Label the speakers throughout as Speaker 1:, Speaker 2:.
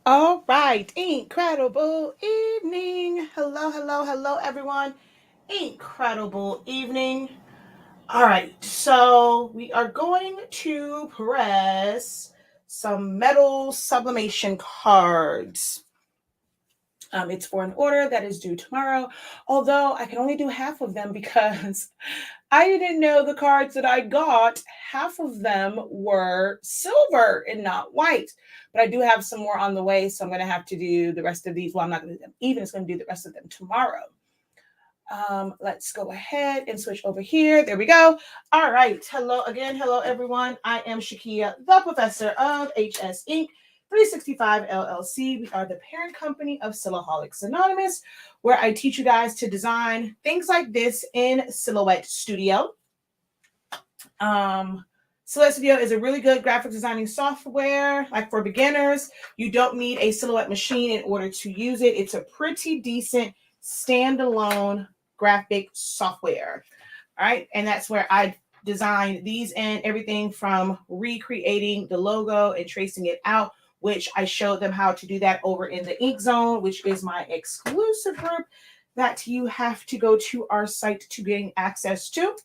Speaker 1: All right, incredible evening. Hello, hello, hello, everyone. Incredible evening. All right, so we are going to press some metal sublimation cards. It's for an order that is due tomorrow, although I can only do half of them because I didn't know the cards that I got, half of them were silver and not white. But I do have some more on the way, so I'm going to have to do the rest of these. Well, I'm not going to do them even. It's going to do the rest of them tomorrow. Let's go ahead and switch over here. There we go. All right. Hello again. Hello, everyone. I am Shakia, the professor of HS Inc. 365 LLC. We are the parent company of Silaholics Anonymous, where I teach you guys to design things like this in Silhouette Studio. Silhouette Studio is a really good graphic designing software, like for beginners. You don't need a Silhouette machine in order to use it. It's a pretty decent standalone graphic software. All right. And that's where I designed these and everything from recreating the logo and tracing it out, which I showed them how to do that over in the Ink Zone, which is my exclusive group that you have to go to our site to gain access to.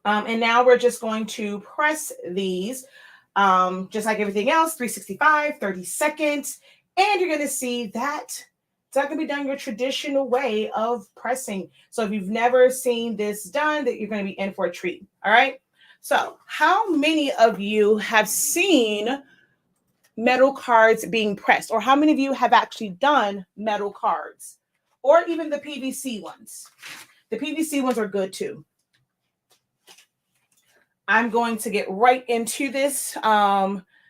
Speaker 1: And now we're just going to press these, just like everything else, 365, 30 seconds. And you're going to see that it's not going to be done your traditional way of pressing. So if you've never seen this done, that you're going to be in for a treat. All right. So how many of you have seen metal cards being pressed? Or how many of you have actually done metal cards? Or even the PVC ones? The PVC ones are good too. I'm going to get right into this.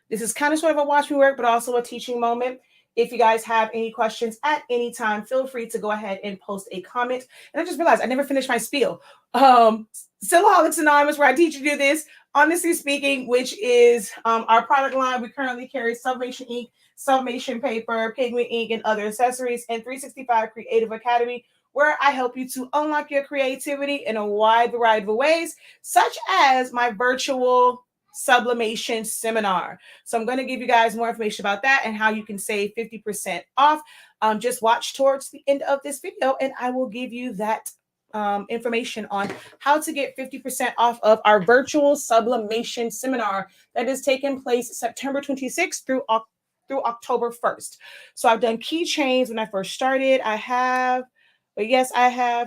Speaker 1: This is kind of sort of a watch me work, but also a teaching moment. If you guys have any questions at any time, feel free to go ahead and post a comment. And I just realized I never finished my spiel. Silaholics Anonymous, where I teach you to do this, honestly speaking, which is our product line. We currently carry Sublimation ink, Sublimation paper, pigment ink, and other accessories, and 365 Creative Academy, where I help you to unlock your creativity in a wide variety of ways, such as my virtual sublimation seminar. So I'm going to give you guys more information about that and how you can save 50% off. Just watch towards the end of this video and I will give you that information on how to get 50% off of our virtual sublimation seminar that is taking place September 26th through October 1st. So I've done keychains when I first started. I have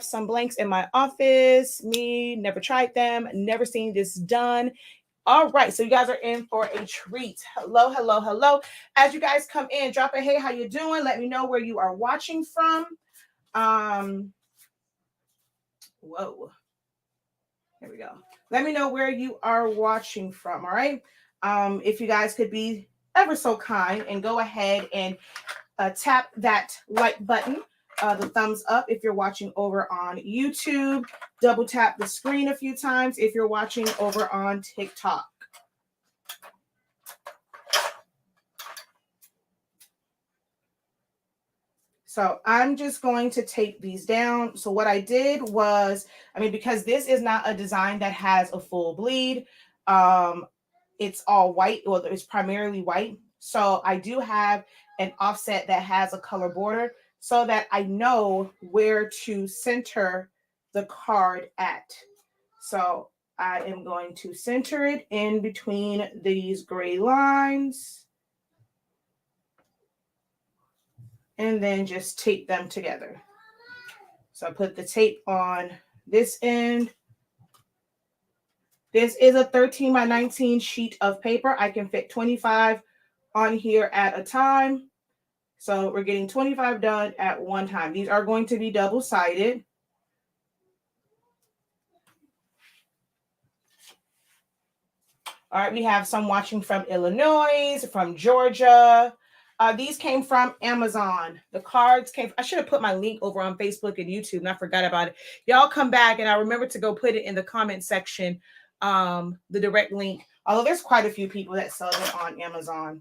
Speaker 1: some blanks in my office. Me, never tried them, never seen this done. All right, so you guys are in for a treat. Hello, hello, hello. As you guys come in, drop a hey, how you doing? Let me know where you are watching from. Whoa. Here we go. Let me know where you are watching from, all right? If you guys could be ever so kind and go ahead and tap that like button, the thumbs up if you're watching over on YouTube. Double tap the screen a few times if you're watching over on TikTok. So I'm just going to take these down. So what I did was, because this is not a design that has a full bleed, it's all white, or it's primarily white. So I do have an offset that has a color border so that I know where to center the card at. So I am going to center it in between these gray lines. And then just tape them together. So I put the tape on this end. This is a 13 by 19 sheet of paper. I can fit 25 on here at a time. So we're getting 25 done at one time. These are going to be double-sided. All right, we have some watching from Illinois, from Georgia. These came from Amazon. The cards came. I should have put my link over on Facebook and YouTube, and I forgot about it. Y'all come back, and I remember to go put it in the comment section, the direct link. Although there's quite a few people that sell it on Amazon.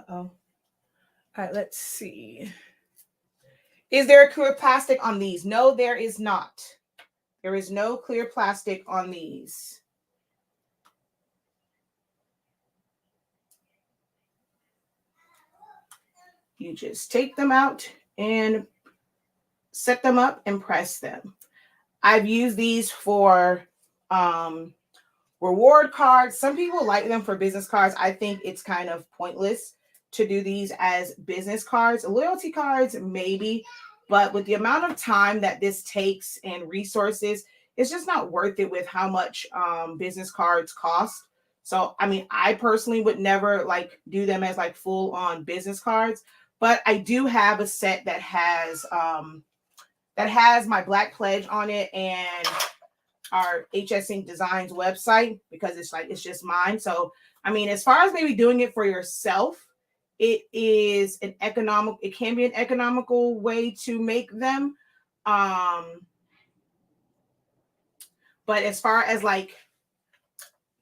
Speaker 1: All right, let's see. Is there a clear plastic on these? No, there is not. There is no clear plastic on these. You just take them out and set them up and press them. I've used these for reward cards. Some people like them for business cards. I think it's kind of pointless to do these as business cards. Loyalty cards, maybe, but with the amount of time that this takes and resources, it's just not worth it with how much business cards cost. So, I mean, I personally would never like do them as like full on business cards, but I do have a set that has my Black Pledge on it and our HS Ink Designs website, because it's just mine. So, I mean, as far as maybe doing it for yourself, it can be an economical way to make them. But as far as like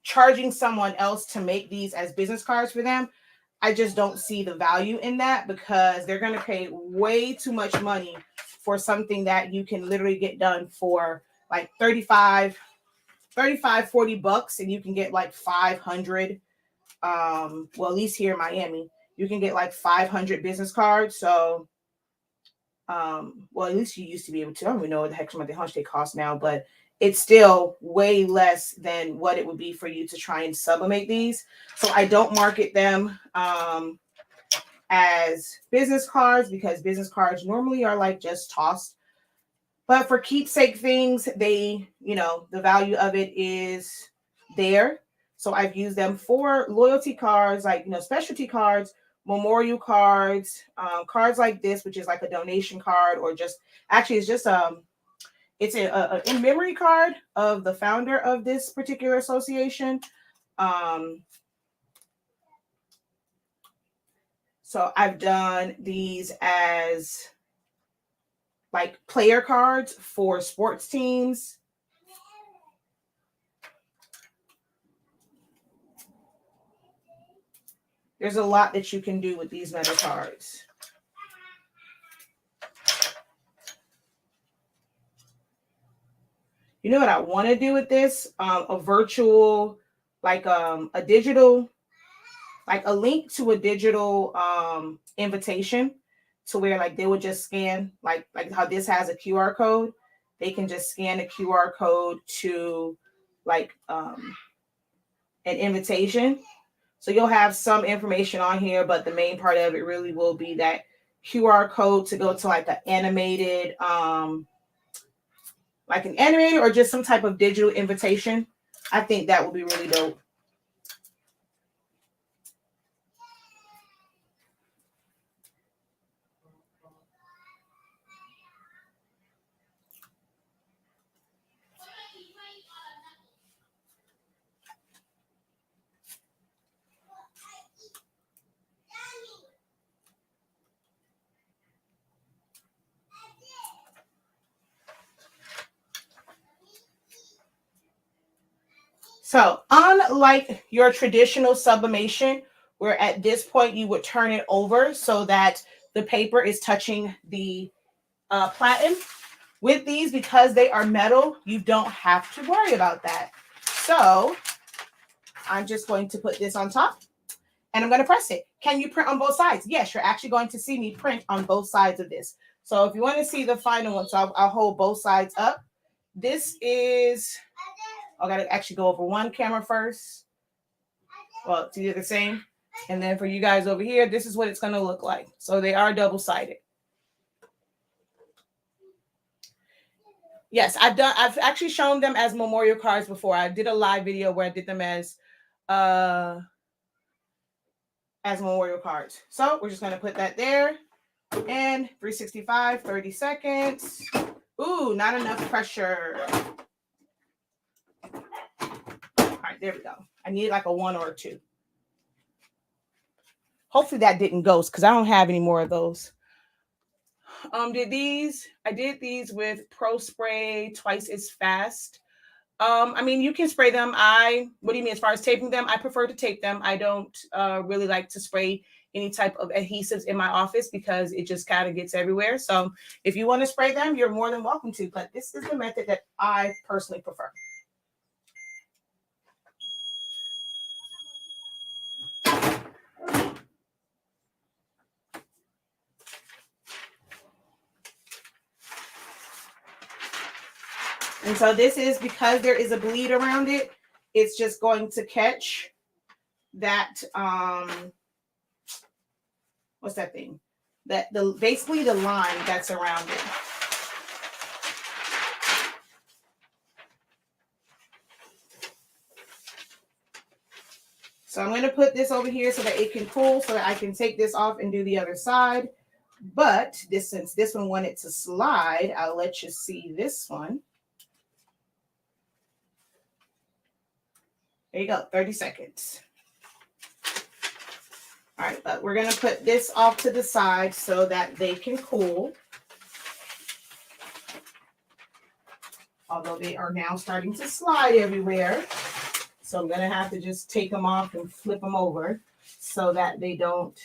Speaker 1: charging someone else to make these as business cards for them, I just don't see the value in that, because they're going to pay way too much money for something that you can literally get done for like 35, 40 bucks, and you can get like 500. Well, at least here in Miami, you can get like 500 business cards. So, well, at least you used to be able to. I don't even know what the heck how much they cost now, but it's still way less than what it would be for you to try and sublimate these. So I don't market them as business cards, because business cards normally are like just tossed. But for keepsake things, the value of it is there. So I've used them for loyalty cards, like, specialty cards, memorial cards, cards like this, which is like a donation card, or just, actually it's just, it's a in memory card of the founder of this particular association. So I've done these as like player cards for sports teams. There's a lot that you can do with these metal cards. You know what I want to do with this? A virtual, like a digital, like a link to a digital invitation, to where like they would just scan, like how this has a QR code. They can just scan a QR code to like an invitation. So you'll have some information on here, but the main part of it really will be that QR code to go to like an animated, or just some type of digital invitation. I think that would be really dope. So unlike your traditional sublimation, where at this point you would turn it over so that the paper is touching the platen, with these, because they are metal, you don't have to worry about that. So I'm just going to put this on top and I'm going to press it. Can you print on both sides? Yes, you're actually going to see me print on both sides of this. So if you want to see the final one, so I'll hold both sides up. This is, I got to actually go over one camera first. Well, it's either the same. And then for you guys over here, this is what it's going to look like. So they are double-sided. Yes, I've actually shown them as memorial cards before. I did a live video where I did them as memorial cards. So we're just going to put that there. And 365, 30 seconds. Ooh, not enough pressure. All right, there we go. I need like a 1 or a 2. Hopefully that didn't ghost, because I don't have any more of those. I did these with Pro Spray twice as fast. I mean, you can spray them. What do you mean as far as taping them? I prefer to tape them. I don't really like to spray any type of adhesives in my office because it just kind of gets everywhere. So if you want to spray them, you're more than welcome to, but this is the method that I personally prefer. And so this is because there is a bleed around it, it's just going to catch that, what's that thing? Basically the line that's around it. So I'm going to put this over here so that it can cool, so that I can take this off and do the other side. But since this one wanted to slide, I'll let you see this one. There you go, 30 seconds. All right, but we're going to put this off to the side so that they can cool. Although they are now starting to slide everywhere. So I'm going to have to just take them off and flip them over so that they don't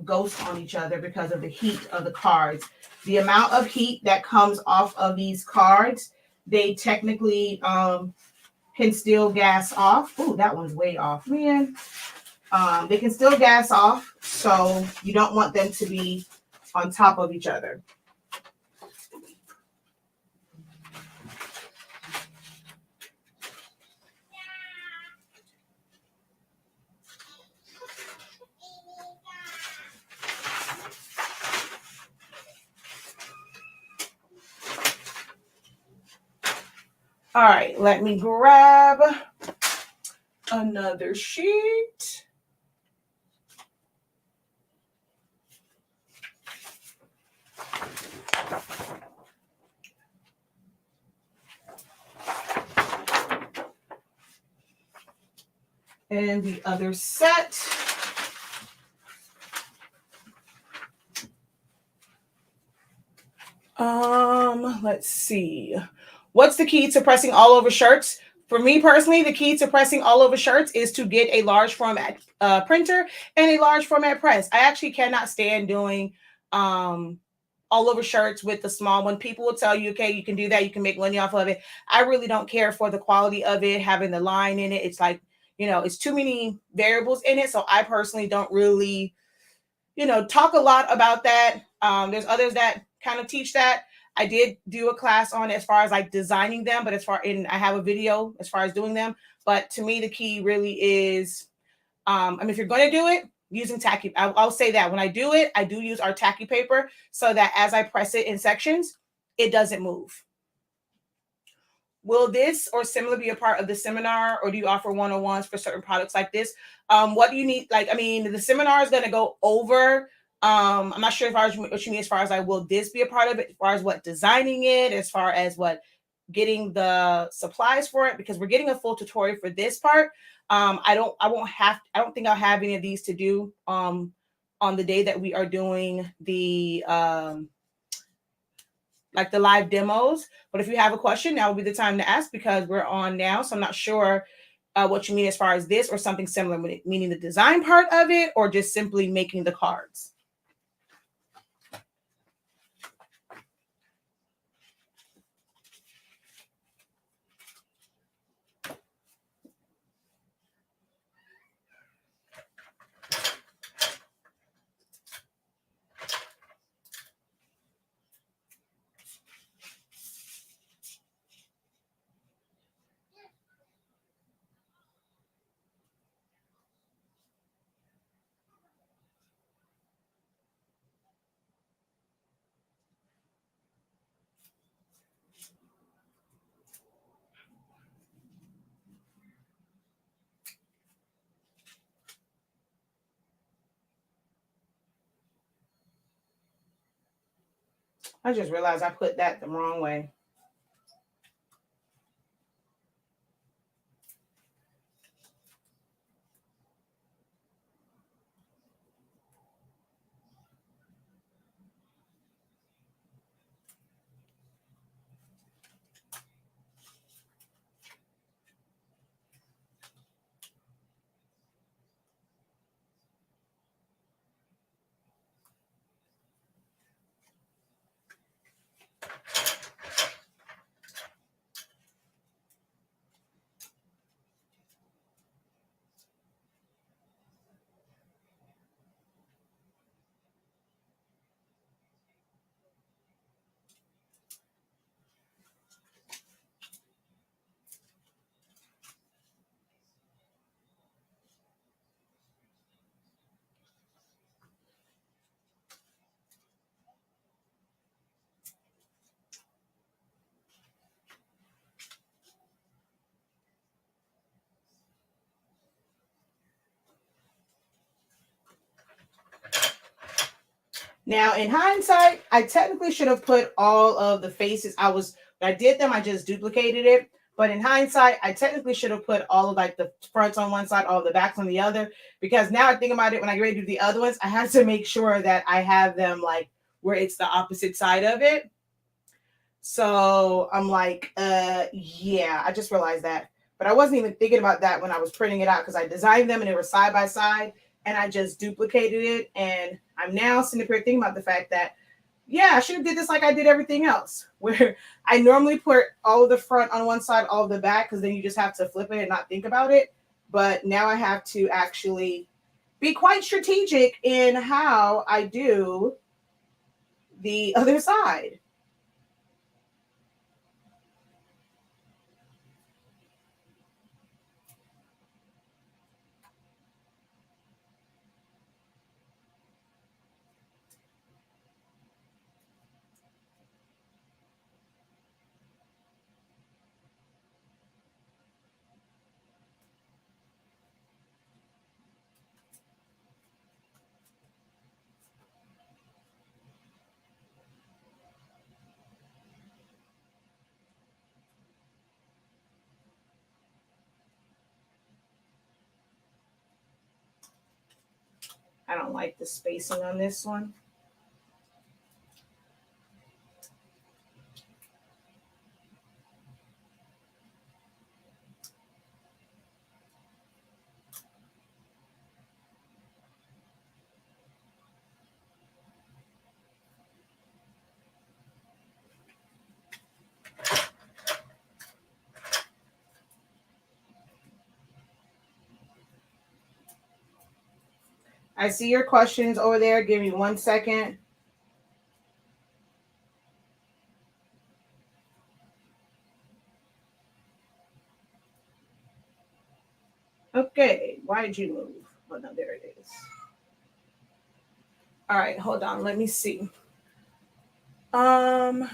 Speaker 1: ghost on each other because of the heat of the cards. The amount of heat that comes off of these cards, they technically can still gas off. Ooh, that one's way off, man. They can still gas off, so you don't want them to be on top of each other. All right, let me grab another sheet. And the other set. Let's see. What's the key to pressing all over shirts? For me personally, the key to pressing all over shirts is to get a large format printer and a large format press. I actually cannot stand doing all over shirts with the small one. People will tell you, okay, you can do that. You can make money off of it. I really don't care for the quality of it, having the line in it. It's like, it's too many variables in it. So I personally don't really, talk a lot about that. There's others that kind of teach that. I did do a class on as far as like designing them, but I have a video as far as doing them. But to me, the key really is, if you're going to do it, using tacky, I'll say that when I do it, I do use our tacky paper so that as I press it in sections, it doesn't move. Will this or similar be a part of the seminar, or do you offer one-on-ones for certain products like this? What do you need? The seminar is going to go over. I'm not sure what you mean as far as like, will this be a part of it, as far as what designing it, as far as what getting the supplies for it, because we're getting a full tutorial for this part. I don't think I'll have any of these to do on the day that we are doing the the live demos. But if you have a question, now will be the time to ask, because we're on now. So I'm not sure what you mean as far as this or something similar, meaning the design part of it, or just simply making the cards. I just realized I put that the wrong way. Now, in hindsight, I technically should have put all of the faces. When I did them, I just duplicated it. But in hindsight, I technically should have put all of like the fronts on one side, all the backs on the other. Because now I think about it, when I get ready to do the other ones, I have to make sure that I have them like where it's the opposite side of it. So I'm like, yeah, I just realized that. But I wasn't even thinking about that when I was printing it out because I designed them and they were side by side and I just duplicated it. And I'm now sitting up here thinking about the fact that, yeah, I should have did this like I did everything else, where I normally put all of the front on one side, all of the back, because then you just have to flip it and not think about it. But now I have to actually be quite strategic in how I do the other side. I don't like the spacing on this one. I see your questions over there. Give me 1 second. Okay, why did you move? Oh no, there it is. All right, hold on. Let me see. Um,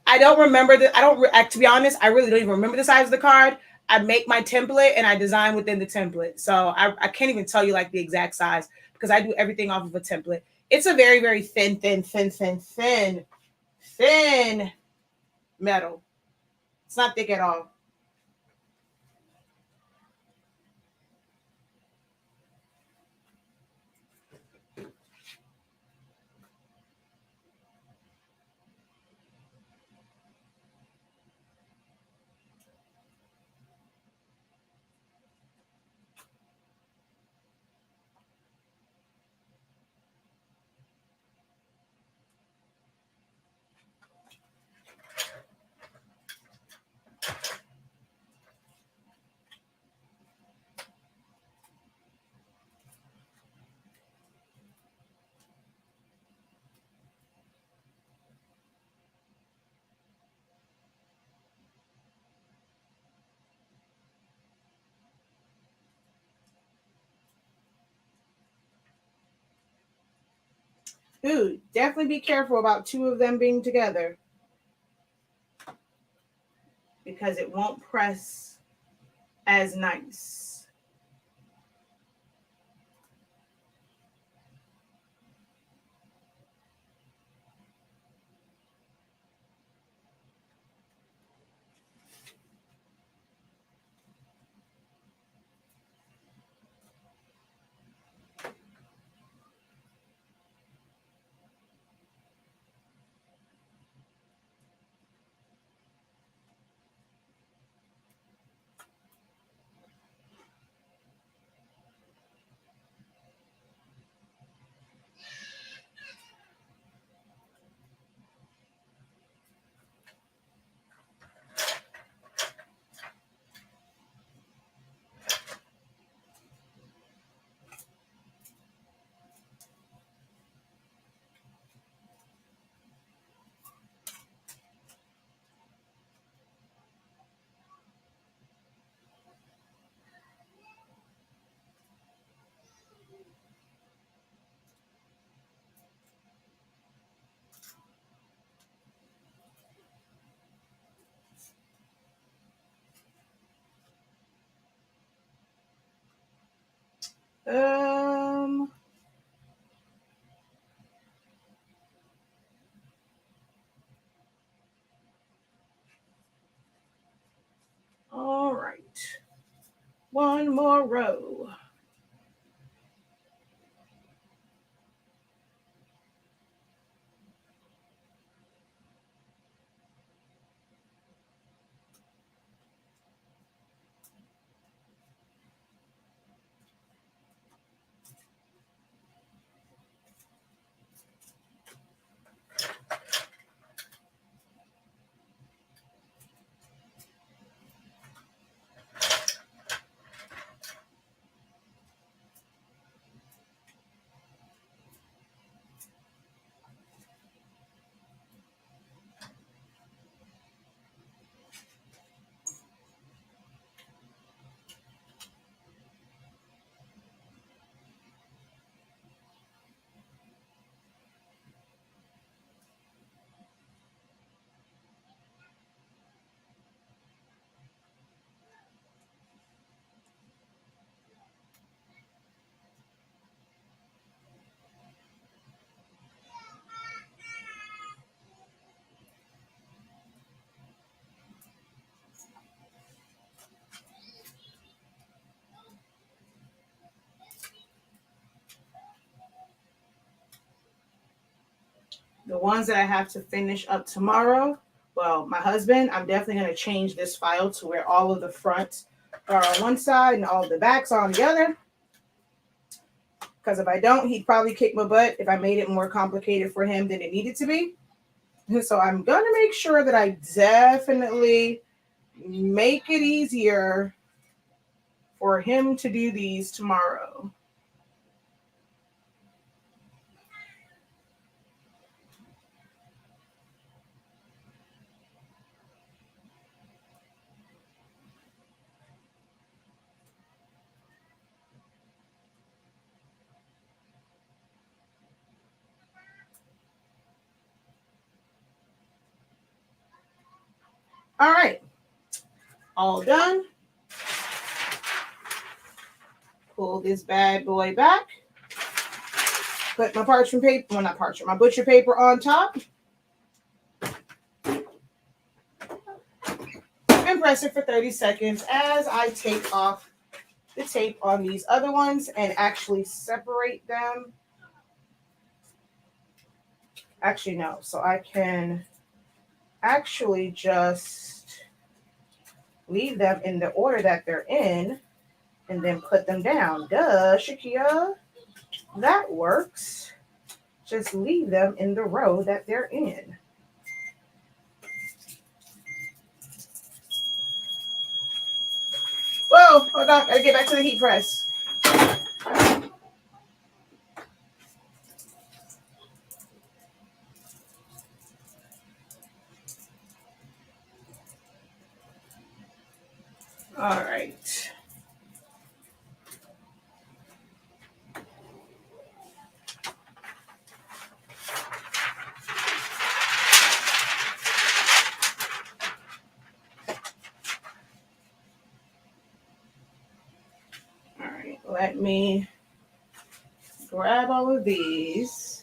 Speaker 1: I don't remember the. I don't. To be honest, I really don't even remember the size of the card. I make my template and I design within the template, so I can't even tell you like the exact size because I do everything off of a template. It's a very very thin metal. It's not thick at all. Dude, definitely be careful about two of them being together because it won't press as nice. Um, One more row. The ones that I have to finish up tomorrow, well, my husband, I'm definitely going to change this file to where all of the fronts are on one side and all of the backs are on the other. Because if I don't, he'd probably kick my butt if I made it more complicated for him than it needed to be. So I'm going to make sure that I definitely make it easier for him to do these tomorrow. All right. All done. Pull this bad boy back. Put my parchment paper, well, not parchment, my butcher paper on top. And press it for 30 seconds as I take off the tape on these other ones and actually separate them. Actually, no. So I can actually just leave them in the order that they're in and then put them down. Duh, Shakia. That works. Just leave them in the row that they're in. Whoa, hold on. Gotta get back to the heat press. All right. All right. Let me grab all of these.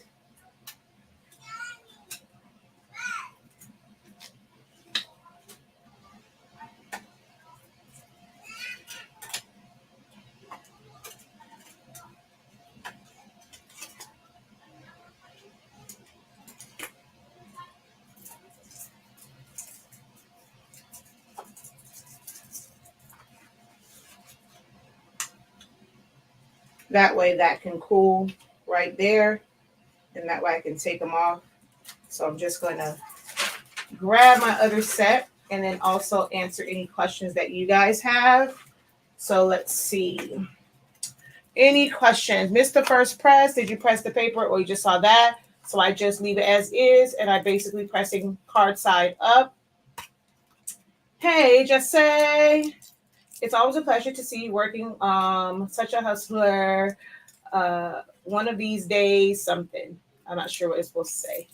Speaker 1: That way that can cool right there. And that way I can take them off. So I'm just going to grab my other set and then also answer any questions that you guys have. So let's see. Any questions? Missed the first press? Did you press the paper or you just saw that? So I just leave it as is and I'm basically pressing card side up. Hey, just say, it's always a pleasure to see you working. Such a hustler. One of these days, something. I'm not sure what it's supposed to say.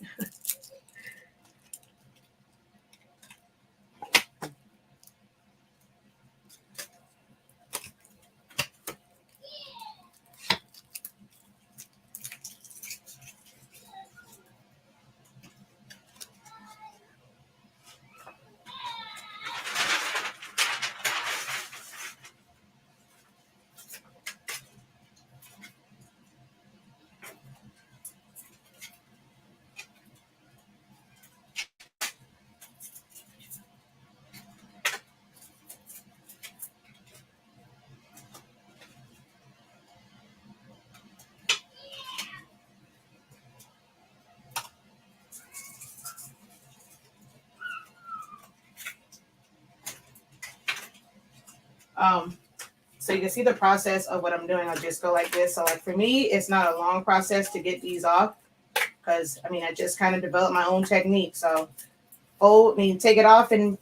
Speaker 1: So you can see the process of what I'm doing. I'll just go like this. So like for me, it's not a long process to get these off because I mean, I just kind of developed my own technique. So take it off and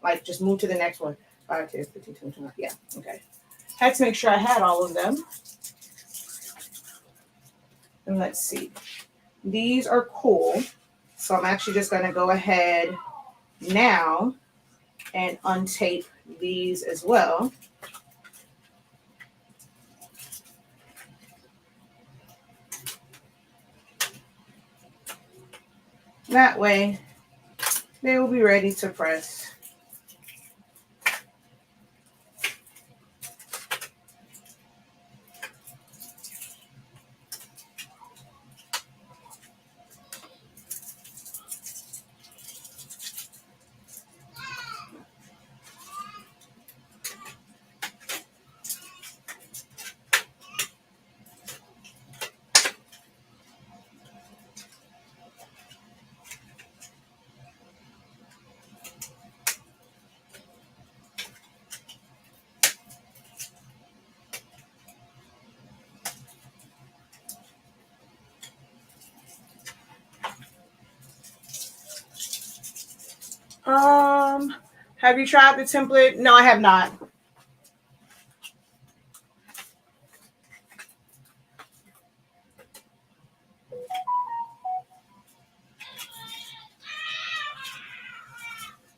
Speaker 1: like just move to the next one. 5, 10, 15, 20, 21. Yeah. Okay. Had to make sure I had all of them. And let's see. These are cool. So I'm actually just going to go ahead now and untape these as well. That way, they will be ready to press. Have you tried the template? No, I have not.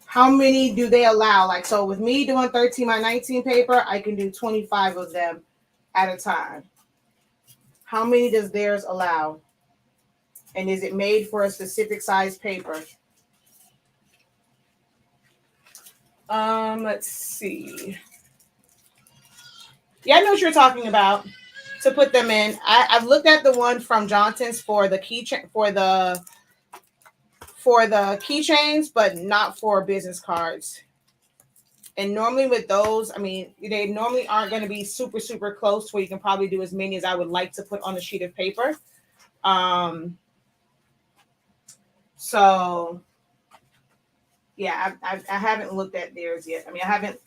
Speaker 1: How many do they allow? Like, so with me doing 13 by 19 paper, I can do 25 of them at a time. How many does theirs allow? And is it made for a specific size paper? Let's see. Yeah, I know what you're talking about. To put them in, I've looked at the one from Johnson's for the keychain for the keychains, but not for business cards. And normally with those, I mean, they normally aren't going to be super, super close to where you can probably do as many as I would like to put on a sheet of paper. So yeah, I haven't looked at theirs yet. I mean, I haven't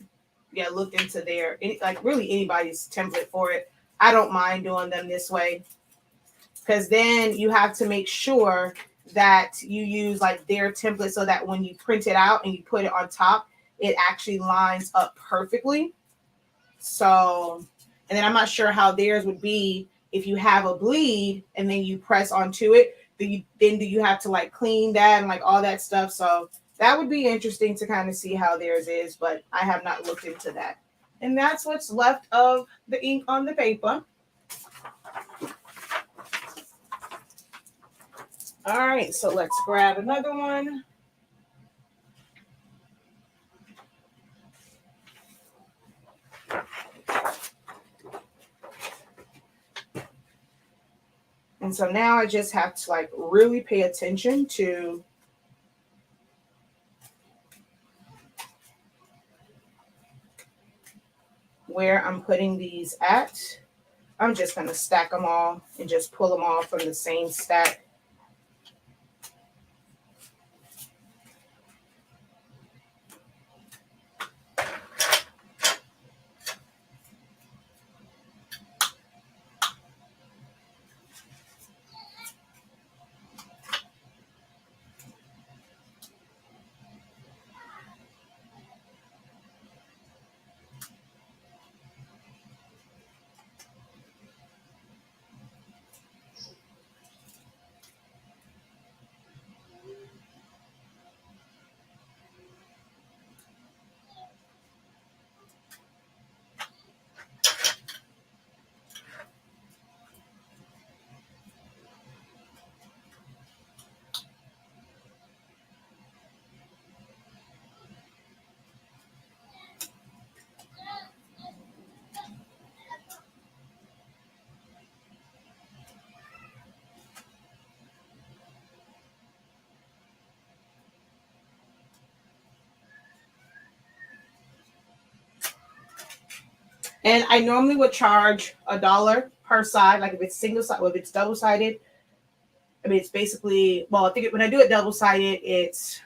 Speaker 1: looked into like really anybody's template for it. I don't mind doing them this way because then you have to make sure that you use like their template so that when you print it out and you put it on top, it actually lines up perfectly. So, and then I'm not sure how theirs would be if you have a bleed and then you press onto it. Do you have to like clean that and like all that stuff? So that would be interesting to kind of see how theirs is, but I have not looked into that. And that's what's left of the ink on the paper. All right, so let's grab another one. And so now I just have to like really pay attention to where I'm putting these at. I'm just going to stack them all and just pull them all from the same stack. And I normally would charge $1 per side. Like if it's single side, or if it's double sided, I mean, it's basically, well, I think when I do it double sided, it's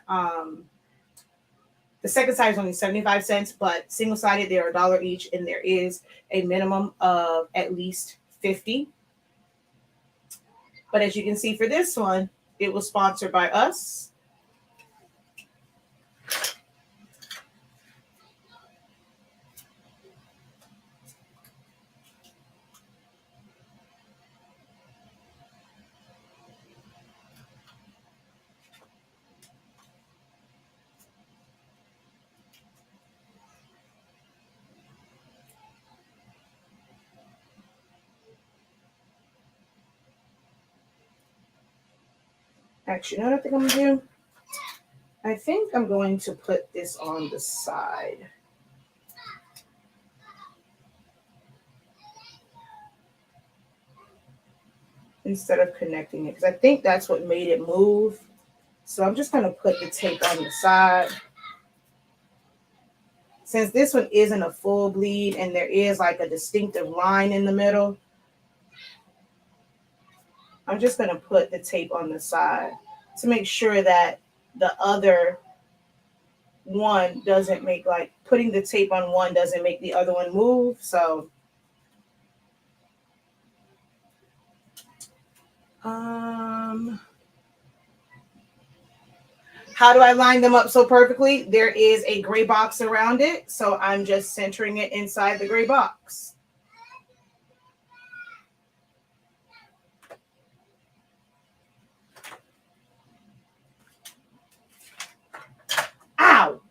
Speaker 1: The second side is only 75 cents, but single sided, they're $1 each, and there is a minimum of at least 50. But as you can see for this one, it was sponsored by us. Actually, you know what I think I'm going to do? I think I'm going to put this on the side. Instead of connecting it, because I think that's what made it move. So I'm just going to put the tape on the side. Since this one isn't a full bleed and there is like a distinctive line in the middle, I'm just going to put the tape on the side to make sure that the other one doesn't make, like, putting the tape on one doesn't make the other one move. So how do I line them up so perfectly? There is a gray box around it, so I'm just centering it inside the gray box. Ow!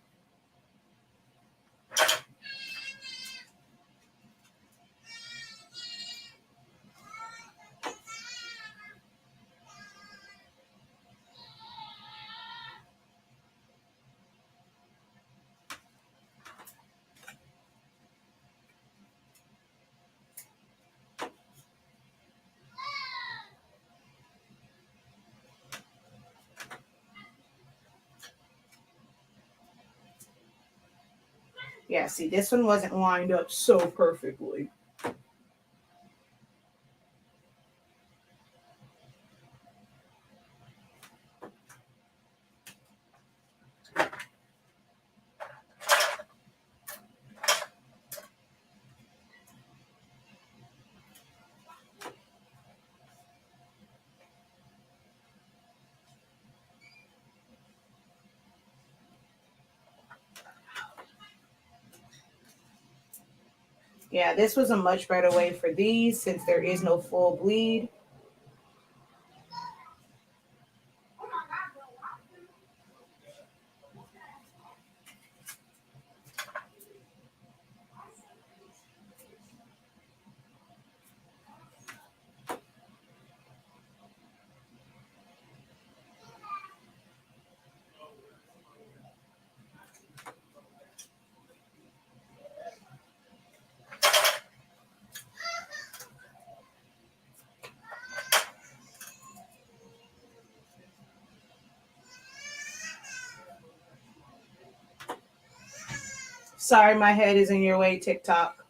Speaker 1: Yeah, see, this one wasn't lined up so perfectly. Yeah, this was a much better way for these since there is no full bleed. Sorry, my head is in your way, TikTok.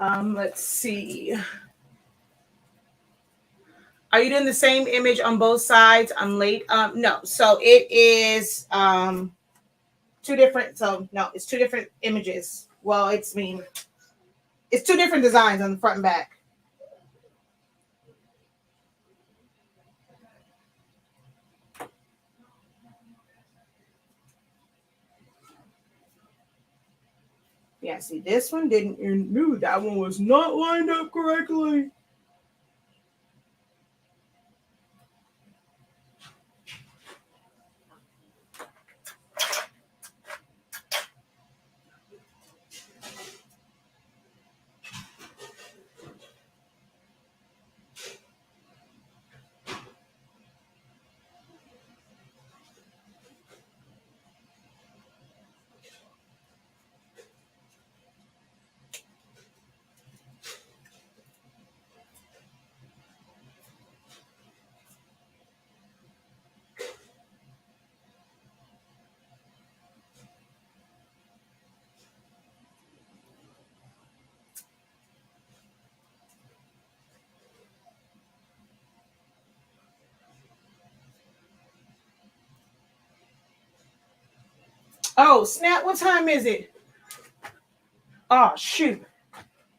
Speaker 1: Let's see. Are you doing the same image on both sides? I'm late. No. So it is two different. So no, it's two different images. Well, it's two different designs on the front and back. Yeah, see, this one didn't. You knew that one was not lined up correctly. Oh, snap. What time is it? Oh, shoot.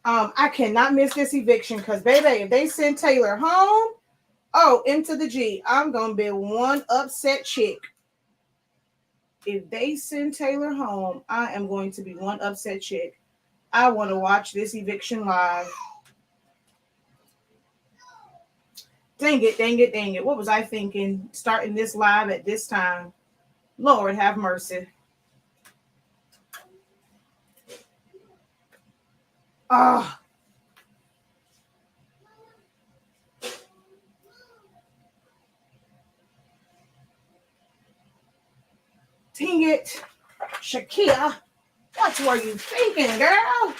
Speaker 1: I cannot miss this eviction because, baby, if they send Taylor home, oh, into the G, I'm going to be one upset chick. If they send Taylor home, I am going to be one upset chick. I want to watch this eviction live. Dang it, dang it, dang it. What was I thinking? Starting this live at this time. Lord have mercy. Ah. Dang it. Shakia, what were you thinking, girl?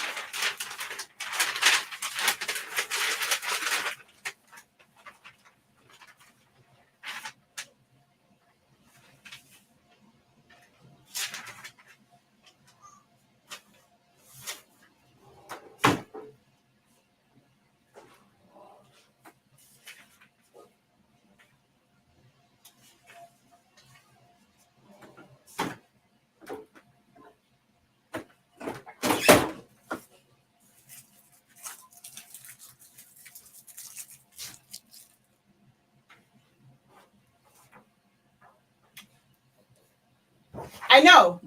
Speaker 1: I know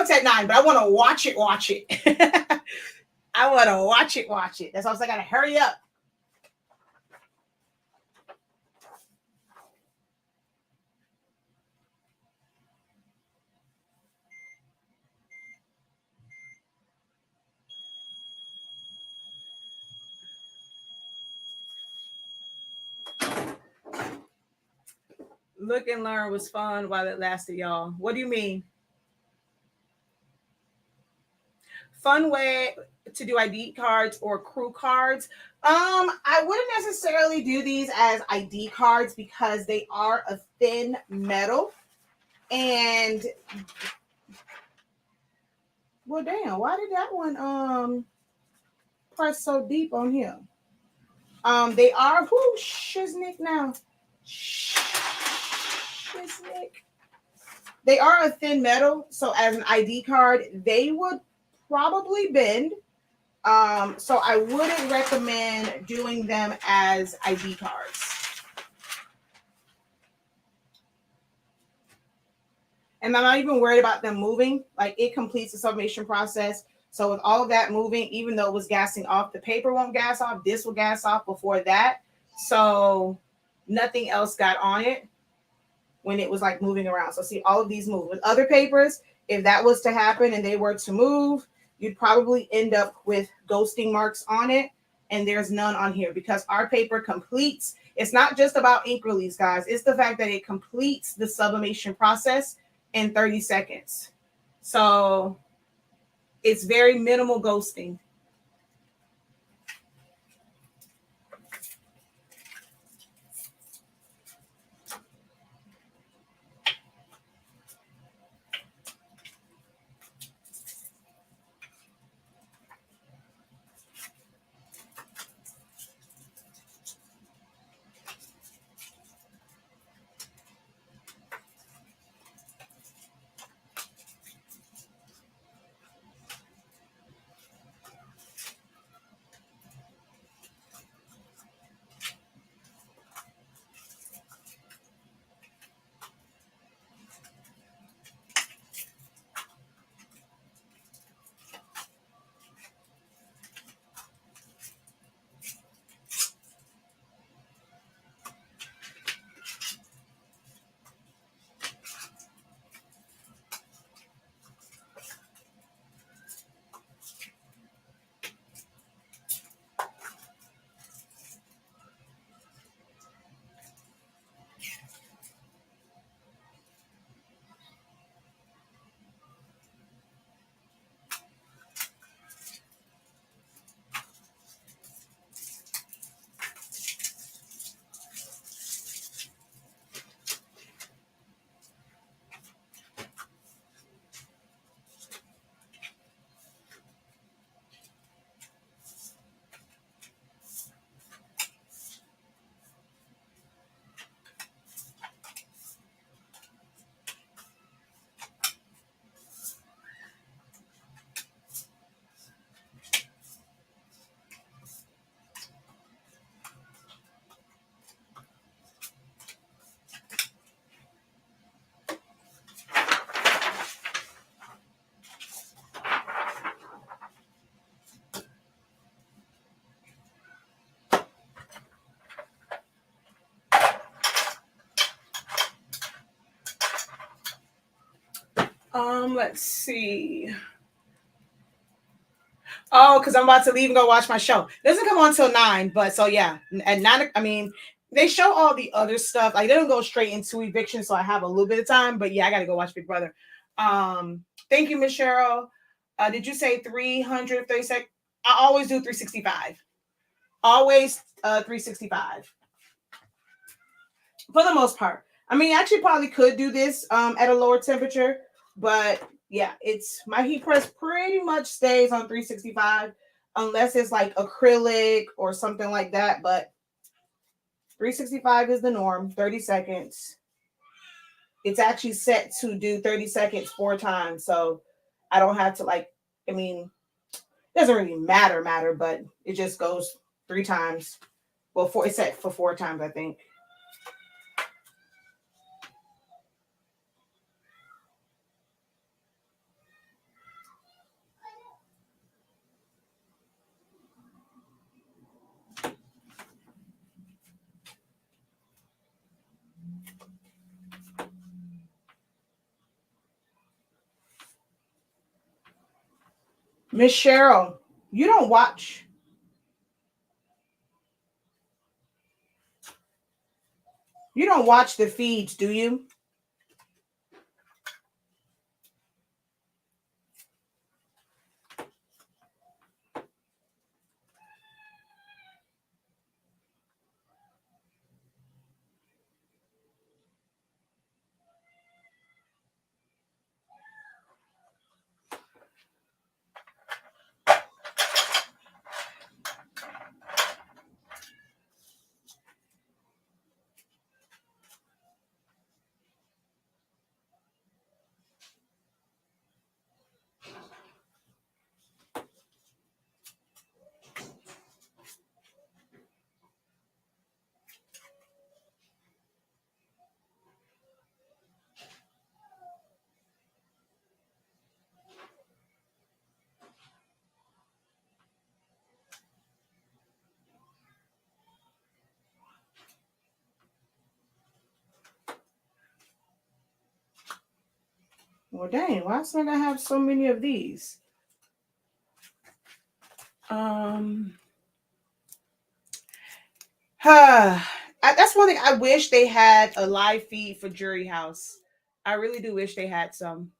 Speaker 1: it's at 9, but I want to watch it. I want to watch it. That's why I gotta hurry up. Look and learn was fun while it lasted, y'all. What do you mean? Fun way to do ID cards or crew cards. I wouldn't necessarily do these as ID cards because they are a thin metal. And well, damn, why did that one press so deep on here? They are whoo shiznick now. Shiznick. They are a thin metal, so as an ID card, they would probably bend. So I wouldn't recommend doing them as ID cards. And I'm not even worried about them moving. Like, it completes the sublimation process. So with all of that moving, even though it was gassing off, the paper won't gas off. This will gas off before that. So nothing else got on it when it was like moving around. So see, all of these move. With other papers, if that was to happen and they were to move, you'd probably end up with ghosting marks on it. And there's none on here because our paper completes. It's not just about ink release, guys. It's the fact that it completes the sublimation process in 30 seconds. So it's very minimal ghosting. Let's see. Oh, because I'm about to leave and go watch my show. It doesn't come on till 9, but so yeah, at 9. I mean, they show all the other stuff. Like they don't go straight into eviction, so I have a little bit of time. But yeah, I got to go watch Big Brother. Thank you, Miss Cheryl. Did you say 336? I always do 365. Always 365 for the most part. I mean, I actually probably could do this at a lower temperature, but yeah, it's my heat press pretty much stays on 365 unless it's like acrylic or something like that. But 365 is the norm. 30 seconds. It's actually set to do 30 seconds 4 times, so I don't have to like. I mean, it doesn't really matter, but it just goes 3 times. Well, it's set for 4 times, I think. Miss Cheryl, you don't watch. You don't watch the feeds, do you? Well, dang, why does I have so many of these? That's one thing. I wish they had a live feed for Jury House. I really do wish they had some.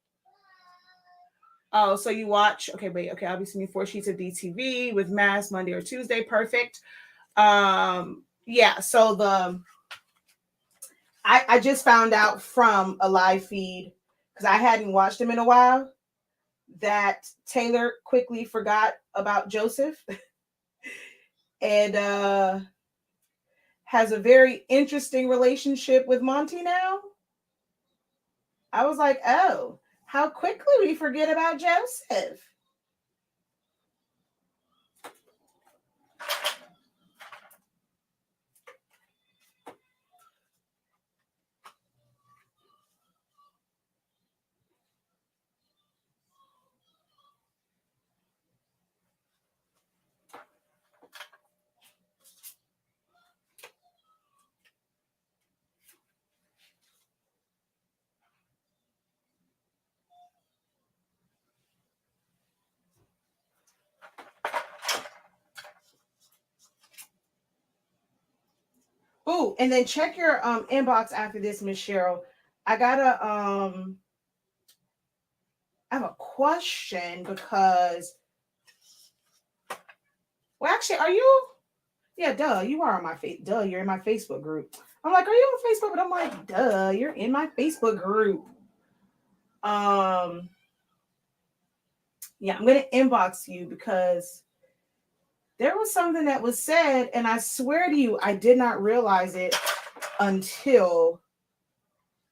Speaker 1: Oh, so you watch? Okay, wait. Okay, obviously, 4 sheets of DTV with Mass Monday or Tuesday. Perfect. Yeah. So I just found out from a live feed because I hadn't watched them in a while that Taylor quickly forgot about Joseph and has a very interesting relationship with Monty now. I was like, oh, how quickly we forget about Joseph. Oh, and then check your inbox after this, Miss Cheryl. I gotta I have a question because well actually are you yeah, duh, you are on my face. Duh, you're in my Facebook group. I'm like, are you on Facebook? But I'm like, duh, you're in my Facebook group. Um yeah, I'm gonna inbox you because there was something that was said, and I swear to you, I did not realize it until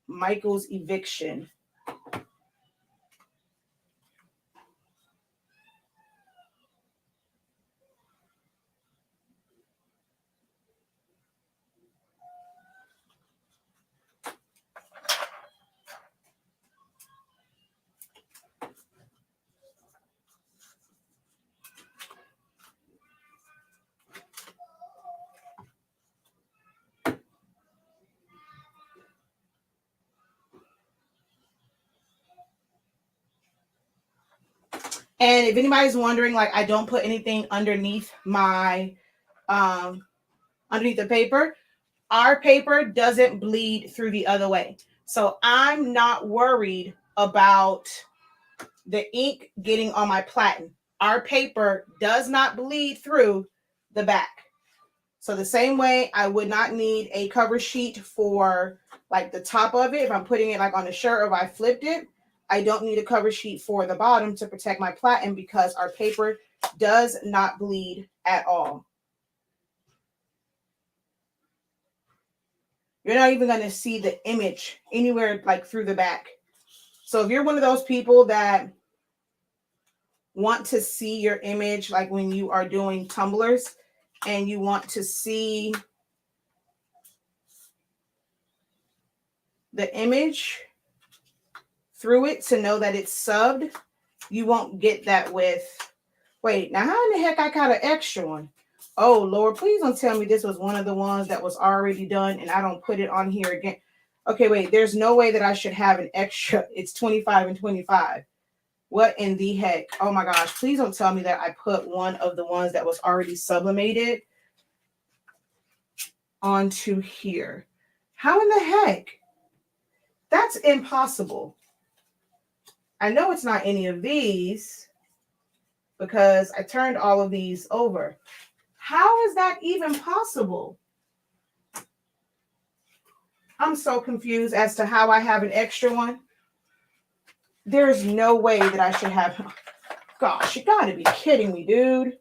Speaker 1: Michael's eviction. And if anybody's wondering, like, I don't put anything underneath my underneath the paper. Our paper doesn't bleed through the other way. So I'm not worried about the ink getting on my platen. Our paper does not bleed through the back. So the same way I would not need a cover sheet for like the top of it. If I'm putting it like on a shirt or if I flipped it, I don't need a cover sheet for the bottom to protect my platen because our paper does not bleed at all. You're not even going to see the image anywhere like through the back. So if you're one of those people that want to see your image, like when you are doing tumblers and you want to see the image through it to know that it's subbed, you won't get that with, wait, now how in the heck I got an extra one? Oh, Lord, please don't tell me this was one of the ones that was already done and I don't put it on here again. Okay, wait, there's no way that I should have an extra. It's 25 and 25. What in the heck? Oh my gosh, please don't tell me that I put one of the ones that was already sublimated onto here. How in the heck? That's impossible. I know it's not any of these because I turned all of these over. How is that even possible? I'm so confused as to how I have an extra one. There's no way that I should have. Gosh, you gotta be kidding me, dude.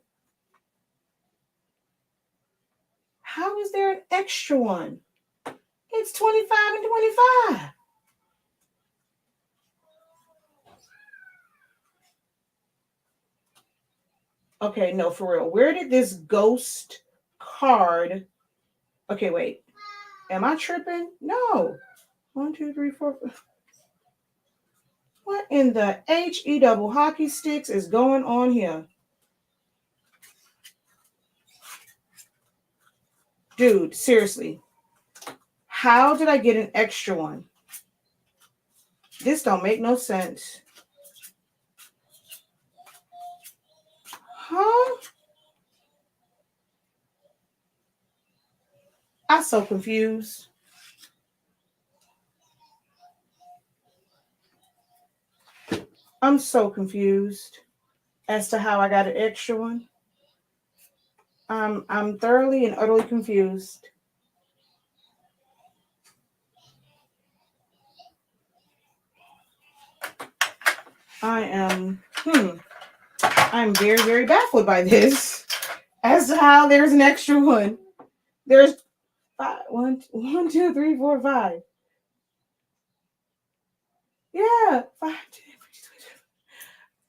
Speaker 1: How is there an extra one? It's 25 and 25. Okay, no, for real. Where did this ghost card? Okay, wait. Am I tripping? No. 1, 2, 3, 4. What in the HE double hockey sticks is going on here? Dude, seriously. How did I get an extra one? This don't make no sense. Huh? I'm so confused. I'm so confused as to how I got an extra one. I'm thoroughly and utterly confused. I'm very, very baffled by this as to how there's an extra one. There's 5, 1, 2, 3, 4, 5. Yeah, 5, 2, 3, 4.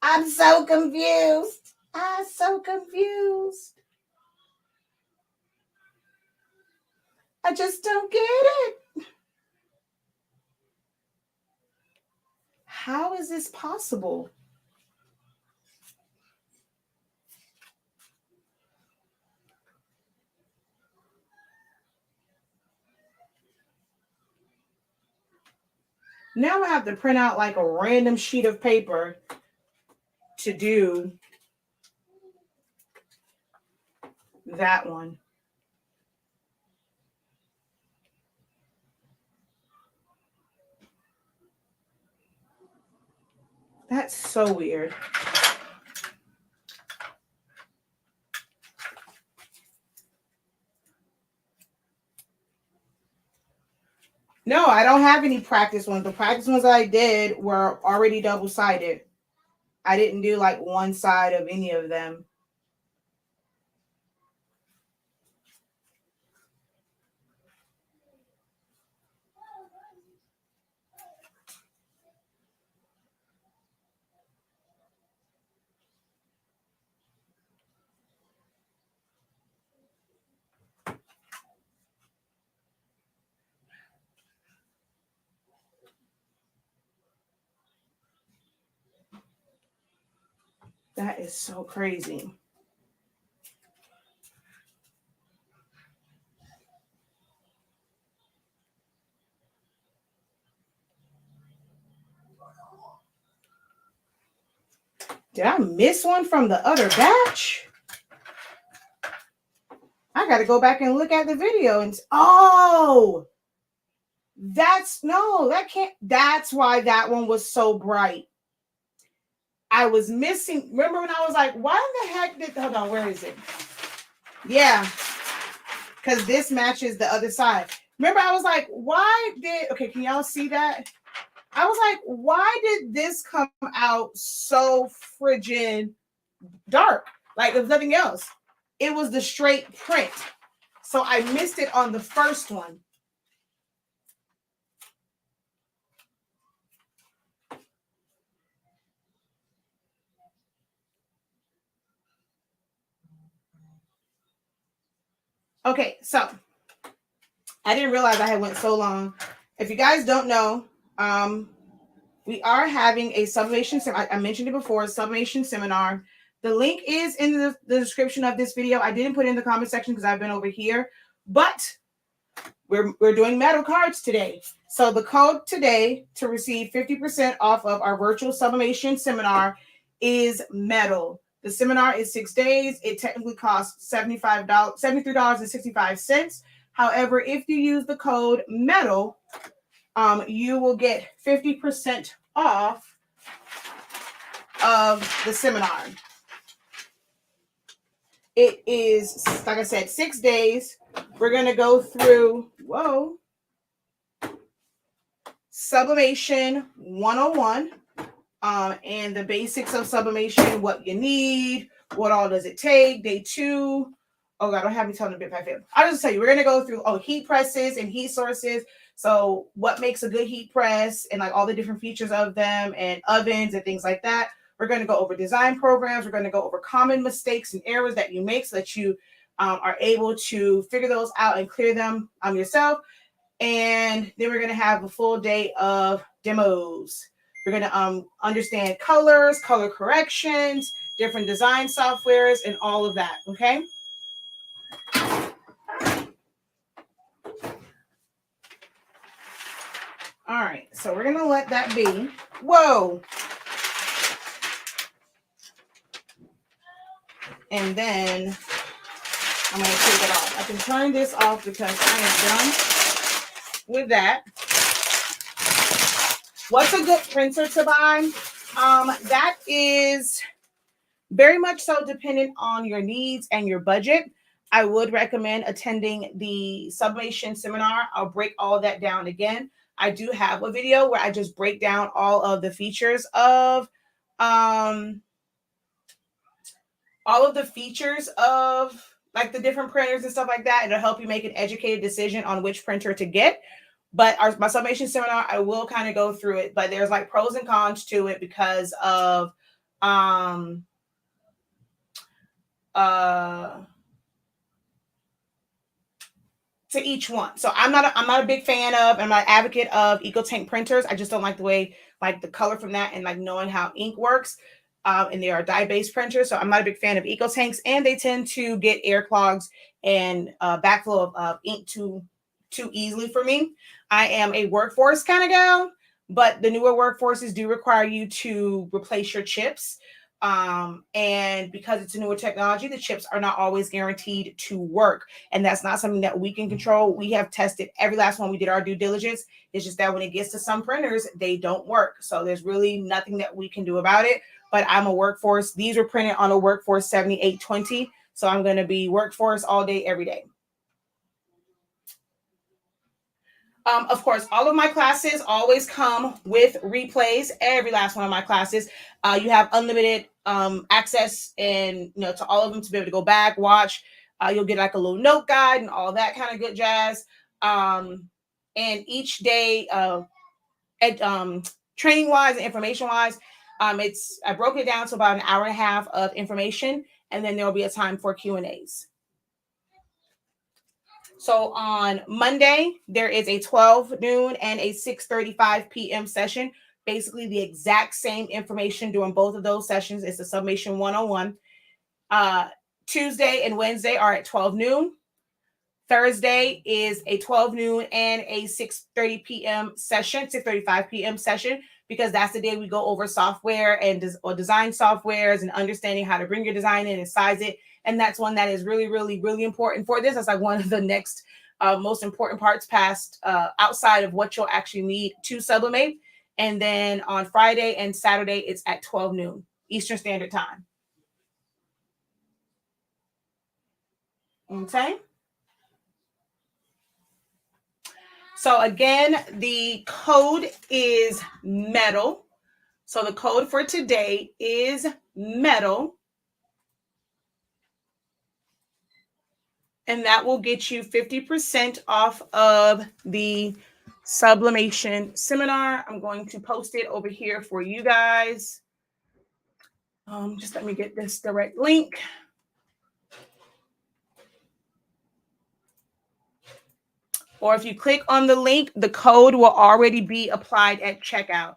Speaker 1: I'm so confused. I'm so confused. I just don't get it. How is this possible? Now I have to print out like a random sheet of paper to do that one. That's so weird. No, I don't have any practice ones. The practice ones I did were already double-sided. I didn't do like one side of any of them. That is so crazy. Did I miss one from the other batch? I got to go back and look at the video and oh, that's why that one was so bright. I was missing. Remember when I was like, why in the heck did, hold on, where is it? Yeah, because this matches the other side. Remember, I was like, okay, can y'all see that? I was like, why did this come out so frigid dark? Like there's nothing else. It was the straight print. So I missed it on the first one. Okay, so I didn't realize I had went so long. If you guys don't know, we are having a sublimation seminar. I mentioned it before, sublimation seminar. The link is in the description of this video. I didn't put it in the comment section because I've been over here, but we're doing metal cards today. So the code today to receive 50% off of our virtual sublimation seminar is metal. The seminar is 6 days. It technically costs $73.65. However, if you use the code metal, you will get 50% off of the seminar. It is, like I said, 6 days. We're going to go through, Sublimation 101, and the basics of sublimation, what you need, what all does it take, day 2. Oh, God, don't have me telling a bit by bit. I'll just tell you, we're going to go through heat presses and heat sources. So what makes a good heat press and like all the different features of them and ovens and things like that. We're going to go over design programs. We're going to go over common mistakes and errors that you make so that you are able to figure those out and clear them yourself. And then we're going to have a full day of demos. We're going to understand colors, color corrections, different design softwares, and all of that. Okay. All right. So we're going to let that be. Whoa. And then I'm going to take it off. I can turn this off because I am done with that. What's a good printer to buy? That is very much so dependent on your needs and your budget. I would recommend attending the sublimation seminar. I'll break all of that down again. I do have a video where I just break down all of the features of like the different printers and stuff like that. It'll help you make an educated decision on which printer to get. But my sublimation seminar, I will kind of go through it, but there's like pros and cons to it because of to each one. So I'm not a big fan of, I'm not an advocate of EcoTank printers. I just don't like the way, like the color from that and like knowing how ink works. And they are dye-based printers. So I'm not a big fan of EcoTanks, and they tend to get air clogs and backflow of ink too easily for me. I am a workforce kind of gal, but the newer workforces do require you to replace your chips. And because it's a newer technology, the chips are not always guaranteed to work. And that's not something that we can control. We have tested every last one. We did our due diligence. It's just that when it gets to some printers, they don't work. So there's really nothing that we can do about it. But I'm a workforce. These were printed on a workforce 7820. So I'm going to be workforce all day, every day. Of course, all of my classes always come with replays. Every last one of my classes, you have unlimited access and to all of them to be able to go back, watch. You'll get like a little note guide and all that kind of good jazz. And each day, training wise and information wise, I broke it down to about an hour and a half of information, and then there will be a time for Q&As. So on Monday, there is a 12 noon and a 6:35 p.m. session. Basically the exact same information during both of those sessions. It's the Sublimation 101. Tuesday and Wednesday are at 12 noon. Thursday is a 12 noon and a 6:30 p.m. session, 6:35 p.m. session, because that's the day we go over software and design softwares and understanding how to bring your design in and size it. And that's one that is really, really, really important for this. That's like one of the next most important parts past outside of what you'll actually need to sublimate. And then on Friday and Saturday, it's at 12 noon Eastern Standard Time. Okay. So again, the code is metal. So the code for today is metal. And that will get you 50% off of the sublimation seminar. I'm going to post it over here for you guys. Just let me get this direct link. Or if you click on the link, the code will already be applied at checkout.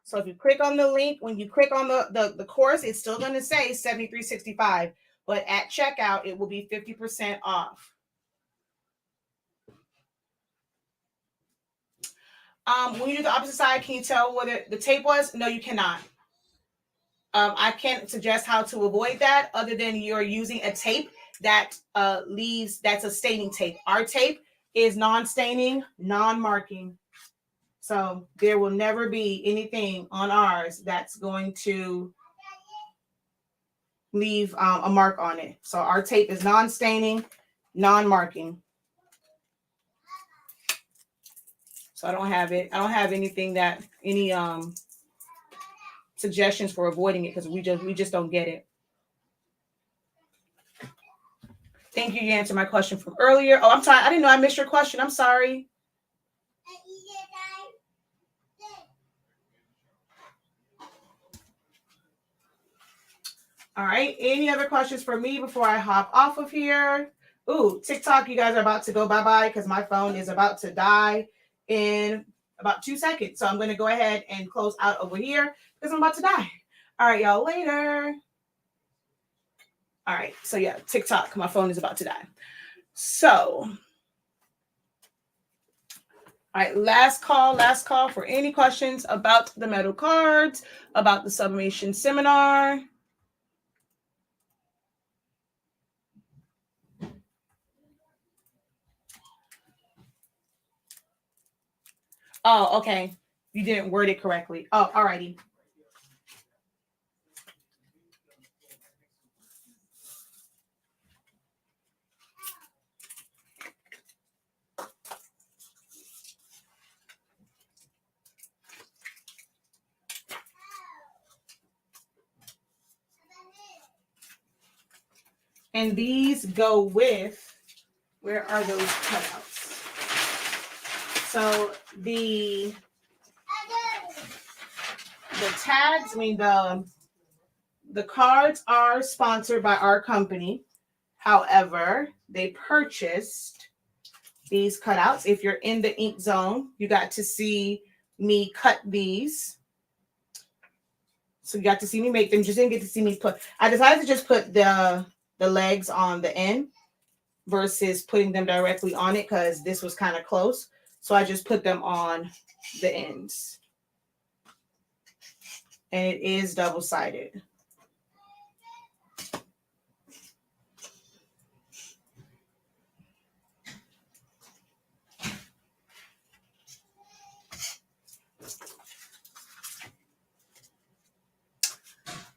Speaker 1: So if you click on the link, when you click on the course, it's still going to say $73.65. But at checkout, it will be 50% off. When you do the opposite side, can you tell whether the tape was? No, you cannot. I can't suggest how to avoid that other than you're using a tape that that's a staining tape. Our tape is non-staining, non-marking. So there will never be anything on ours that's going to leave a mark on it. So our tape is non-staining, non-marking. So I don't have it. I don't have anything that any suggestions for avoiding it because we just don't get it. Thank you. You answered my question from earlier. Oh, I'm sorry. I didn't know I missed your question. I'm sorry. All right. Any other questions for me before I hop off of here? Ooh, TikTok, you guys are about to go bye-bye because my phone is about to die in about 2 seconds. So I'm going to go ahead and close out over here because I'm about to die. All right, y'all, later. All right. So yeah, TikTok, my phone is about to die. So, all right, last call for any questions about the metal cards, about the sublimation seminar. Oh, okay. You didn't word it correctly. Oh, all righty. And these go with, where are those cutouts? So the tags, I mean, the cards are sponsored by our company. However, they purchased these cutouts. If you're in the ink zone, you got to see me cut these. So you got to see me make them. Just didn't get to see me put. I decided to just put the legs on the end versus putting them directly on it because this was kind of close. So I just put them on the ends. And it is double-sided.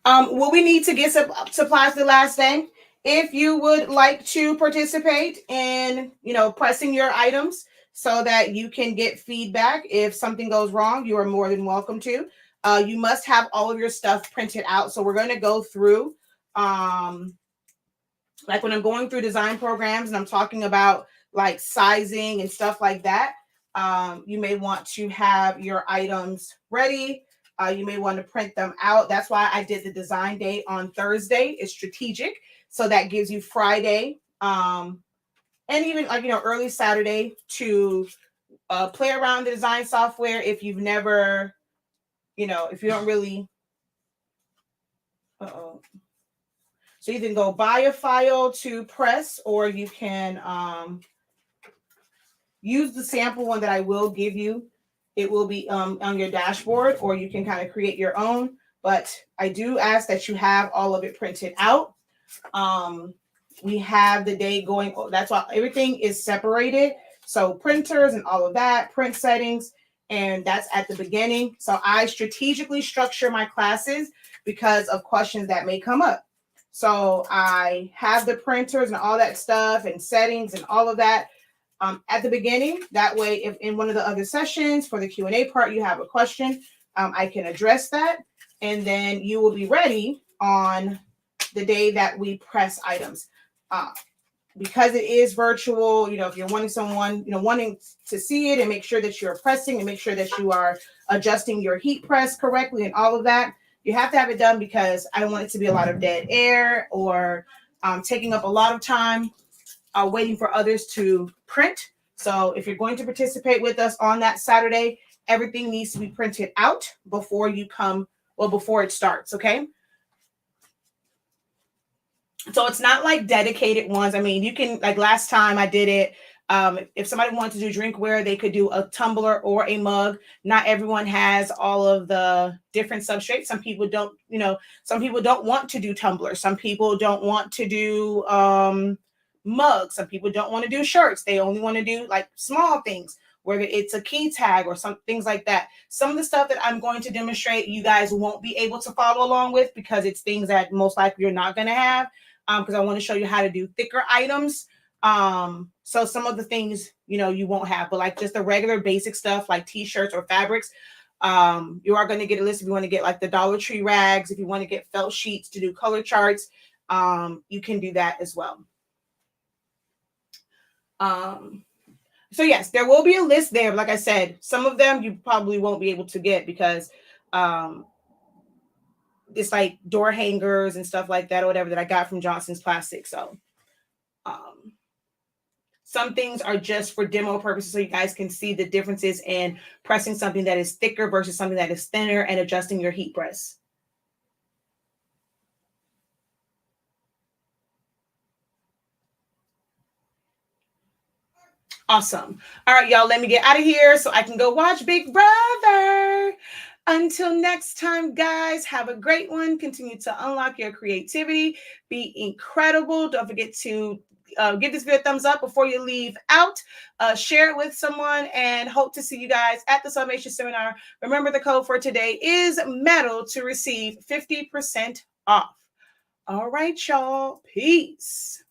Speaker 1: Will we need to get supplies the last day? If you would like to participate in, pressing your items so that you can get feedback if something goes wrong, you are more than welcome to. You must have all of your stuff printed out. So we're going to go through, like when I'm going through design programs and I'm talking about like sizing and stuff like that, you may want to have your items ready. You may want to print them out. That's why I did the design day on Thursday. It's strategic. So that gives you Friday and even like, early Saturday to play around the design software if you've never, if you don't really, So you can go buy a file to press, or you can use the sample one that I will give you. It will be on your dashboard, or you can kind of create your own. But I do ask that you have all of it printed out. We have the day going. That's why everything is separated. So printers and all of that, print settings, and that's at the beginning. So I strategically structure my classes because of questions that may come up. So I have the printers and all that stuff and settings and all of that at the beginning. That way, if in one of the other sessions for the Q&A part, you have a question, I can address that. And then you will be ready on the day that we press items. Because it is virtual, if you're wanting someone, wanting to see it and make sure that you're pressing and make sure that you are adjusting your heat press correctly and all of that, you have to have it done, because I don't want it to be a lot of dead air or taking up a lot of time waiting for others to print. So if you're going to participate with us on that Saturday, everything needs to be printed out before you come, before it starts, okay? So it's not like dedicated ones. I mean, you can, like last time I did it, if somebody wanted to do drinkware, they could do a tumbler or a mug. Not everyone has all of the different substrates. Some people don't, some people don't want to do tumblers. Some people don't want to do mugs. Some people don't want to do shirts. They only want to do like small things, whether it's a key tag or some things like that. Some of the stuff that I'm going to demonstrate, you guys won't be able to follow along with, because it's things that most likely you're not going to have, because I want to show you how to do thicker items. So some of the things, you won't have, but like just the regular basic stuff like t-shirts or fabrics, you are going to get a list. If you want to get like the Dollar Tree rags, if you want to get felt sheets to do color charts, you can do that as well. So yes, there will be a list there. But like I said, some of them you probably won't be able to get, because it's like door hangers and stuff like that or whatever that I got from Johnson's Plastic. So some things are just for demo purposes, so you guys can see the differences in pressing something that is thicker versus something that is thinner and adjusting your heat press. Awesome. All right, y'all, let me get out of here so I can go watch Big Brother. Until next time, guys, have a great one. Continue to unlock your creativity. Be incredible. Don't forget to give this video a thumbs up before you leave out. Share it with someone, and hope to see you guys at the Sublimation Seminar. Remember, the code for today is METAL to receive 50% off. All right, y'all. Peace.